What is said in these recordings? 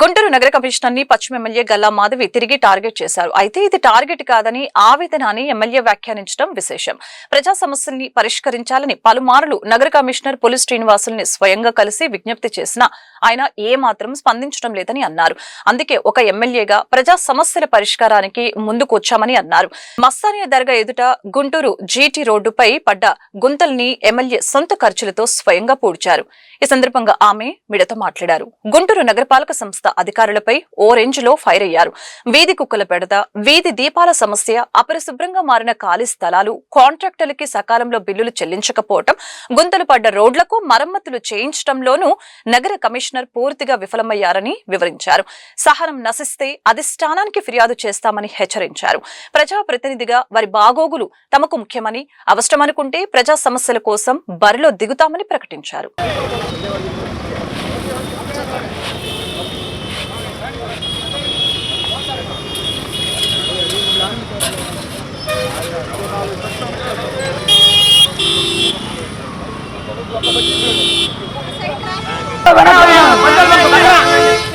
గుంటూరు నగర కమిషనర్ ని పశ్చిమ ఎమ్మెల్యే గల్లా మాధవి తిరిగి టార్గెట్ చేశారు. అయితే ఇది టార్గెట్ కాదని ఆవేదన అని ఎమ్మెల్యే వ్యాఖ్యానించడం విశేషం. ప్రజా సమస్యల్ని పరిష్కరించాలని పలుమార్లు నగర కమిషనర్ పులి శ్రీనివాసుల్ని స్వయంగా కలిసి విజ్ఞప్తి చేసినా ఆయన ఏమాత్రం స్పందించడం లేదని అన్నారు. అందుకే ఒక ఎమ్మెల్యేగా ప్రజా సమస్యల పరిష్కారానికి ముందుకు వచ్చామని అన్నారు. మస్తానియా దర్గా ఎదుట గుంటూరు జీటీ రోడ్డుపై పడ్డ గుంతల్ని ఎమ్మెల్యే సొంత ఖర్చులతో స్వయంగా పూడ్చారు. ఈ సందర్భంగా ఆమె మీడియాతో మాట్లాడారు. గుంటూరు నగరపాలక సంస్థ అధికారులపై ఓ రేంజ్ లో ఫైర్ అయ్యారు. వీధి కుక్కల పెడత, వీధి దీపాల సమస్య, అపరిశుభ్రంగా మారిన ఖాళీ స్థలాలు, కాంట్రాక్టర్లకి సకాలంలో బిల్లులు చెల్లించకపోవటం, గుంతలు పడ్డ రోడ్లకు మరమ్మతులు చేయించడంలోనూ నగర కమిషనర్ పూర్తిగా విఫలమయ్యారని వివరించారు. సహనం నశిస్తే అధిష్టానానికి ఫిర్యాదు చేస్తామని హెచ్చరించారు. ప్రజాప్రతినిధిగా వారి బాగోగులు తమకు ముఖ్యమని, అవసరమనుకుంటే ప్రజా సమస్యల కోసం బరిలో దిగుతామని ప్రకటించారు.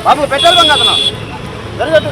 బాబు పెట్రోల్ బంక్ అతను జరగదు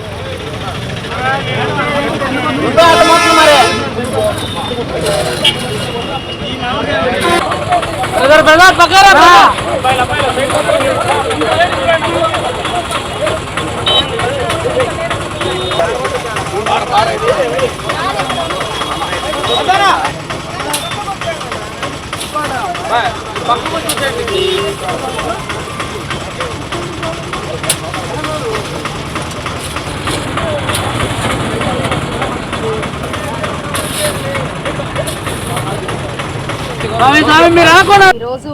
ఈరోజు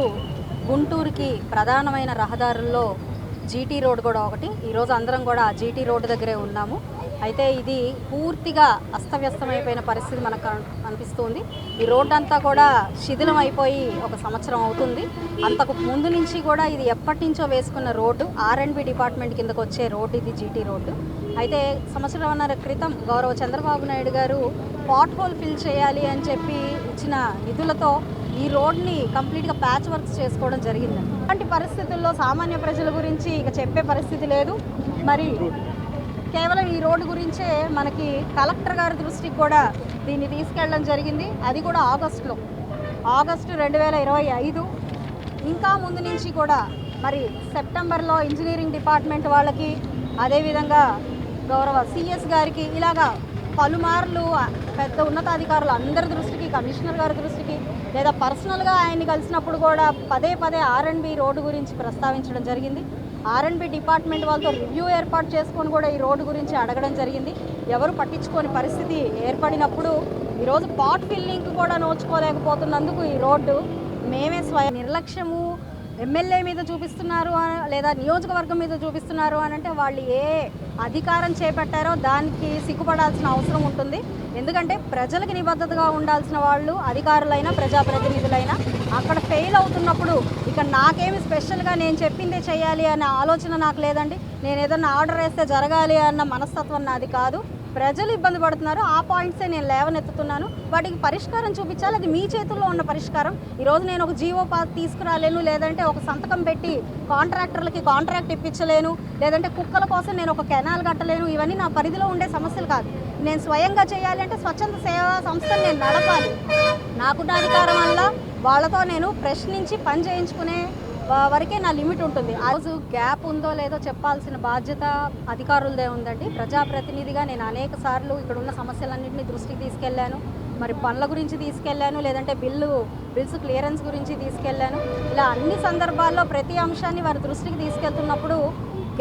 గుంటూరుకి ప్రధానమైన రహదారుల్లో జీటీ రోడ్ కూడా ఒకటి. ఈరోజు అందరం కూడా జీటీ రోడ్డు దగ్గరే ఉన్నాము. అయితే ఇది పూర్తిగా అస్తవ్యస్తమైపోయిన పరిస్థితి మనకు అనిపిస్తుంది. ఈ రోడ్డు అంతా కూడా శిథిలం అయిపోయి ఒక సంవత్సరం అవుతుంది. అంతకు ముందు నుంచి కూడా ఇది ఎప్పటి నుంచో వేసుకున్న రోడ్డు, R&B డిపార్ట్మెంట్ కిందకు వచ్చే రోడ్డు ఇది జీటీ రోడ్డు. అయితే సంవత్సరంన్నర క్రితం గౌరవ చంద్రబాబు నాయుడు గారు పాట్ హోల్ ఫిల్ చేయాలి అని చెప్పి ఇచ్చిన నిధులతో ఈ రోడ్ని కంప్లీట్గా ప్యాచ్ వర్క్స్ చేసుకోవడం జరిగిందండి. అలాంటి పరిస్థితుల్లో సామాన్య ప్రజల గురించి ఇక చెప్పే పరిస్థితి లేదు. మరి కేవలం ఈ రోడ్డు గురించే మనకి కలెక్టర్ గారి దృష్టికి కూడా దీన్ని తీసుకెళ్ళడం జరిగింది. అది కూడా ఆగస్టు 2025. ఇంకా ముందు నుంచి కూడా మరి సెప్టెంబర్లో ఇంజనీరింగ్ డిపార్ట్మెంట్ వాళ్ళకి, అదేవిధంగా గౌరవ CS గారికి ఇలాగా పలుమార్లు పెద్ద ఉన్నతాధికారులు అందరి దృష్టికి, కమిషనర్ గారి దృష్టికి, లేదా పర్సనల్గా ఆయన్ని కలిసినప్పుడు కూడా పదే R&B రోడ్డు గురించి ప్రస్తావించడం జరిగింది. R&B డిపార్ట్మెంట్ వాళ్ళతో రివ్యూ ఏర్పాటు చేసుకొని కూడా ఈ రోడ్డు గురించి అడగడం జరిగింది. ఎవరు పట్టించుకోని పరిస్థితి ఏర్పడినప్పుడు ఈరోజు పాట్ ఫిల్లింగ్ కూడా నోచుకోలేకపోతున్నందుకు ఈ రోడ్డు మేమే స్వయం నిర్లక్ష్యము ఎమ్మెల్యే మీద చూపిస్తున్నారు లేదా నియోజకవర్గం మీద చూపిస్తున్నారు అని అంటే వాళ్ళు ఏ అధికారం చేపట్టారో దానికి సిగ్గుపడాల్సిన అవసరం ఉంటుంది. ఎందుకంటే ప్రజలకు నిబద్ధతగా ఉండాల్సిన వాళ్ళు అధికారులైనా ప్రజాప్రతినిధులైనా అక్కడ ఫెయిల్ అవుతున్నప్పుడు ఇక నాకేమి స్పెషల్గా నేను చెప్పిందే చేయాలి అనే ఆలోచన నాకు లేదండి. నేను ఏదన్నా ఆర్డర్ వేస్తే జరగాలి అన్న మనస్తత్వం నాది కాదు. ప్రజలు ఇబ్బంది పడుతున్నారు, ఆ పాయింట్సే నేను లేవనెత్తుతున్నాను. వాటికి పరిష్కారం చూపించాలి. అది మీ చేతుల్లో ఉన్న పరిష్కారం. ఈరోజు నేను ఒక జీవో తీసుకురాలేను, లేదంటే ఒక సంతకం పెట్టి కాంట్రాక్టర్లకి కాంట్రాక్ట్ ఇప్పించలేను, లేదంటే కుక్కల కోసం నేను ఒక కెనాల్ కట్టలేను. ఇవన్నీ నా పరిధిలో ఉండే సమస్యలు కాదు. నేను స్వయంగా చేయాలి అంటే స్వచ్ఛంద సేవా సంస్థను నేను నడపాలి. నాకున్న అధికారం వల్ల వాళ్ళతో నేను ప్రశ్నించి పని చేయించుకునే వరకే నా లిమిట్ ఉంటుంది. ఆ రోజు గ్యాప్ ఉందో లేదో చెప్పాల్సిన బాధ్యత అధికారులదే ఉందండి. ప్రజాప్రతినిధిగా నేను అనేక సార్లు ఇక్కడ ఉన్న సమస్యలన్నింటినీ దృష్టికి తీసుకెళ్లాను. మరి పనుల గురించి తీసుకెళ్లాను, లేదంటే బిల్స్ క్లియరెన్స్ గురించి తీసుకెళ్లాను. ఇలా అన్ని సందర్భాల్లో ప్రతి అంశాన్ని వారి దృష్టికి తీసుకెళ్తున్నప్పుడు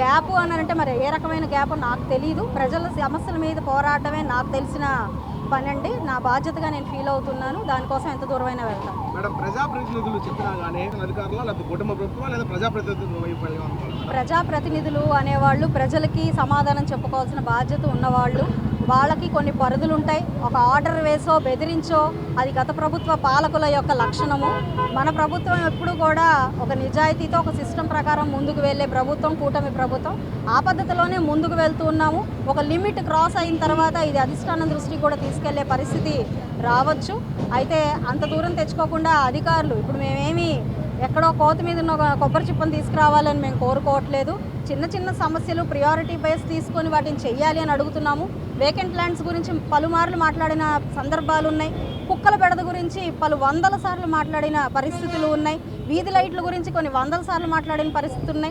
గ్యాప్ అని అంటే మరి ఏ రకమైన గ్యాప్ నాకు తెలియదు. ప్రజల సమస్యల మీద పోరాటమే నాకు తెలిసిన పని అండి. నా బాధ్యతగా నేను ఫీల్ అవుతున్నాను. దానికోసం ఎంత దూరమైనా వెళ్తాను. మేడం, ప్రజాప్రతినిధులు చెప్పినా కానీ అధికారులు లేదా కుటుంబ ప్రభుత్వం లేదా ప్రజాప్రతినిధులు అనేవాళ్ళు ప్రజలకి సమాధానం చెప్పుకోవాల్సిన బాధ్యత ఉన్నవాళ్ళు. వాళ్ళకి కొన్ని పరిధులు ఉంటాయి. ఒక ఆర్డర్ వేసో బెదిరించో అది గత ప్రభుత్వ పాలకుల యొక్క లక్షణము. మన ప్రభుత్వం ఎప్పుడు కూడా ఒక నిజాయితీతో ఒక సిస్టమ్ ప్రకారం ముందుకు వెళ్ళే ప్రభుత్వం, కూటమి ప్రభుత్వం. ఆ పద్ధతిలోనే ముందుకు వెళ్తూ ఉన్నాము. ఒక లిమిట్ క్రాస్ అయిన తర్వాత ఇది అధిష్టానం దృష్టికి కూడా తీసుకెళ్లే పరిస్థితి రావచ్చు. అయితే అంత దూరం తెచ్చుకోకుండా అధికారులు ఇప్పుడు మేమేమి ఎక్కడో కోత మీద ఉన్న ఒక కొబ్బరి చిప్పను తీసుకురావాలని మేము కోరుకోవట్లేదు. చిన్న చిన్న సమస్యలు ప్రియారిటీ బేస్ తీసుకొని వాటిని చెయ్యాలి అని అడుగుతున్నాము. వేకెంట్ ల్యాండ్స్ గురించి పలుమార్లు మాట్లాడిన సందర్భాలు ఉన్నాయి. కుక్కల బెడద గురించి పలు వందల సార్లు మాట్లాడిన పరిస్థితులు ఉన్నాయి. వీధి లైట్ల గురించి కొన్ని వందల సార్లు మాట్లాడిన పరిస్థితులు ఉన్నాయి.